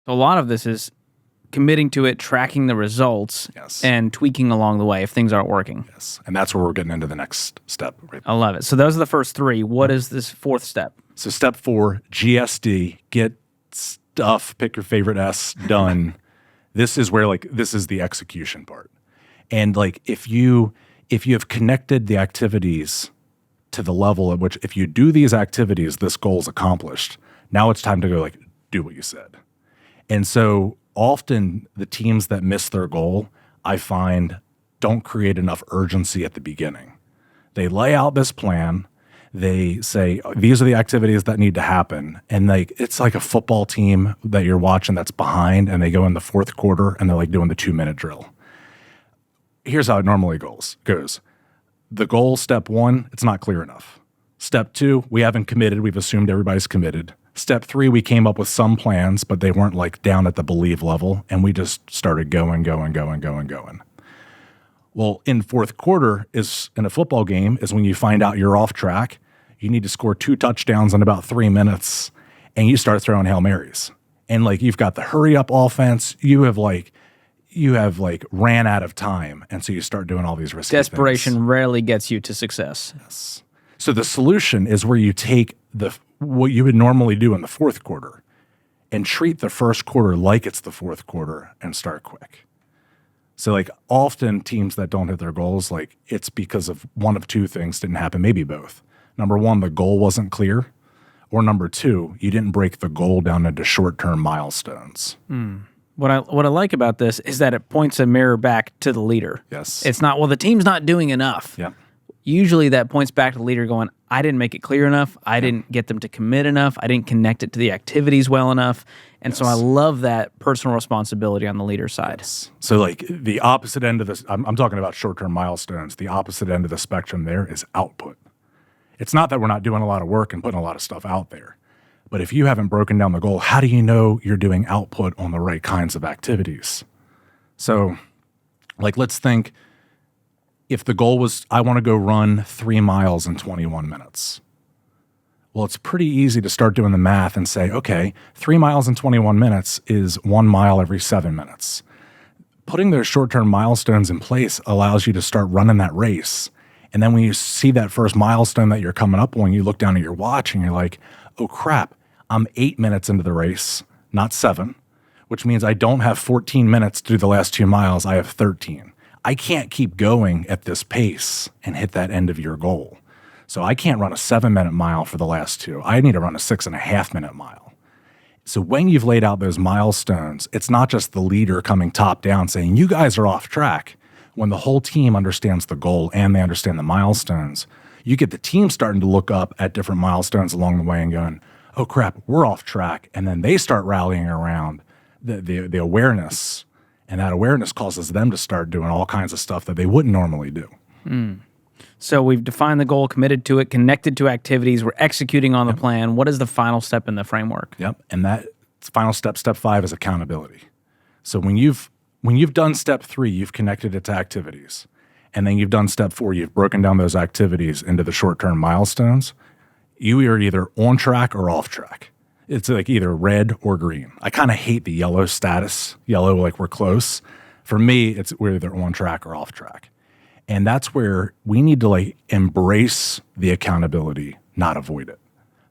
A lot of this is committing to it, tracking the results, Yes. and tweaking along the way if things aren't working. Yes. And that's where we're getting into the next step. Right? I love it. So those are the first three. What is this fourth step? So step 4, GSD, get stuff, pick your favorite S, done. This is where this is the execution part. And if you have connected the activities to the level at which if you do these activities, this goal is accomplished. Now it's time to go do what you said. And so often the teams that miss their goal, I find, don't create enough urgency at the beginning. They lay out this plan. They say, these are the activities that need to happen. And it's like a football team that you're watching that's behind, and they go in the fourth quarter and they're doing the 2-minute drill. Here's how it normally goes. The goal, step 1, it's not clear enough. Step 2, we haven't committed. We've assumed everybody's committed. Step 3, we came up with some plans, but they weren't down at the believe level, and we just started going. Well, in fourth quarter in a football game is when you find out you're off track. You need to score 2 touchdowns in about 3 minutes, and you start throwing Hail Marys. And you've got the hurry up offense. You have ran out of time, and so you start doing all these risky Desperation things. rarely gets you to success. Yes. So the solution is where you take what you would normally do in the fourth quarter and treat the first quarter like it's the fourth quarter and start quick. So often teams that don't hit their goals, it's because of one of 2 things didn't happen, maybe both. Number 1, the goal wasn't clear, or number 2, you didn't break the goal down into short-term milestones. What I like about this is that it points a mirror back to the leader. Yes. It's not, well, the team's not doing enough. Yeah. Usually that points back to the leader going, I didn't make it clear enough. I didn't get them to commit enough. I didn't connect it to the activities well enough. And so I love that personal responsibility on the leader side. Yes. So the opposite end of this, I'm talking about short-term milestones. The opposite end of the spectrum there is output. It's not that we're not doing a lot of work and putting a lot of stuff out there. But if you haven't broken down the goal, how do you know you're doing output on the right kinds of activities? So let's think, if the goal was, I want to go run 3 miles in 21 minutes. Well, it's pretty easy to start doing the math and say, okay, 3 miles in 21 minutes is 1 mile every 7 minutes. Putting those short-term milestones in place allows you to start running that race. And then when you see that first milestone that you're coming up on, you look down at your watch and you're like, oh crap, I'm 8 minutes into the race, not 7, which means I don't have 14 minutes to do the last 2 miles. I have 13. I can't keep going at this pace and hit that end of your goal. So I can't run a 7-minute mile for the last 2. I need to run a 6.5-minute mile. So when you've laid out those milestones, it's not just the leader coming top down saying, you guys are off track. When the whole team understands the goal and they understand the milestones, you get the team starting to look up at different milestones along the way and going, oh crap, we're off track. And then they start rallying around the awareness. And that awareness causes them to start doing all kinds of stuff that they wouldn't normally do. So we've defined the goal, committed to it, connected to activities. We're executing on the plan. What is the final step in the framework? Yep. And that final step, step 5, is accountability. So when you've done step 3, you've connected it to activities. And then you've done step 4, you've broken down those activities into the short-term milestones. You are either on track or off track. It's either red or green. I kind of hate the yellow status, yellow we're close. For me, we're either on track or off track. And that's where we need to embrace the accountability, not avoid it.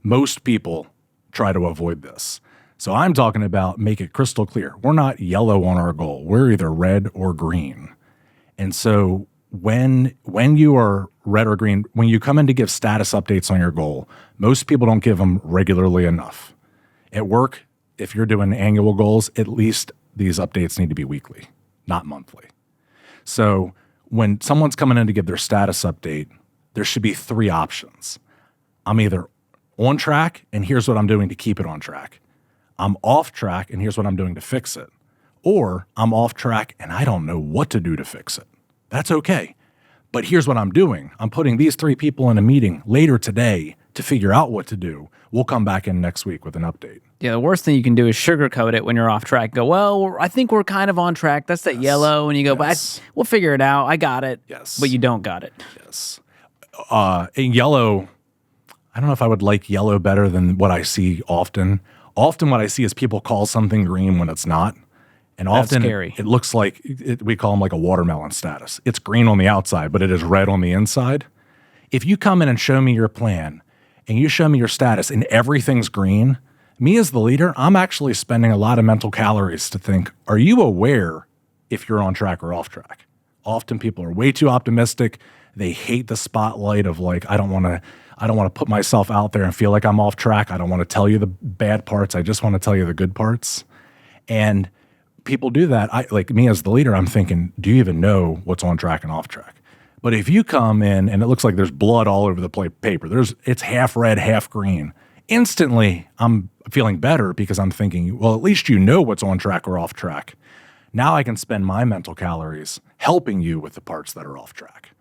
Most people try to avoid this. So I'm talking about make it crystal clear. We're not yellow on our goal. We're either red or green. And so when you are red or green, when you come in to give status updates on your goal, most people don't give them regularly enough. At work, if you're doing annual goals, at least these updates need to be weekly, not monthly. So when someone's coming in to give their status update, there should be 3 options. I'm either on track, and here's what I'm doing to keep it on track. I'm off track, and here's what I'm doing to fix it. Or I'm off track, and I don't know what to do to fix it. That's okay. But here's what I'm doing. I'm putting these 3 people in a meeting later today to figure out what to do. We'll come back in next week with an update. Yeah, the worst thing you can do is sugarcoat it when you're off track. Go, well, I think we're kind of on track. That's that yellow. And you go, but we'll figure it out. I got it. Yes. But you don't got it. Yes. In yellow, I don't know if I would like yellow better than what I see often. Often what I see is people call something green when it's not. And That's often scary. it looks like, we call them like a watermelon status. It's green on the outside, but it is red on the inside. If you come in and show me your plan and you show me your status and everything's green, me as the leader, I'm actually spending a lot of mental calories to think, are you aware if you're on track or off track? Often people are way too optimistic. They hate the spotlight of like, I don't want to put myself out there and feel like I'm off track. I don't want to tell you the bad parts. I just want to tell you the good parts. And people do that. Like me as the leader, I'm thinking, do you even know what's on track and off track? But if you come in and it looks like there's blood all over the paper, it's half red, half green, instantly I'm feeling better because I'm thinking, well, at least you know what's on track or off track. Now I can spend my mental calories helping you with the parts that are off track.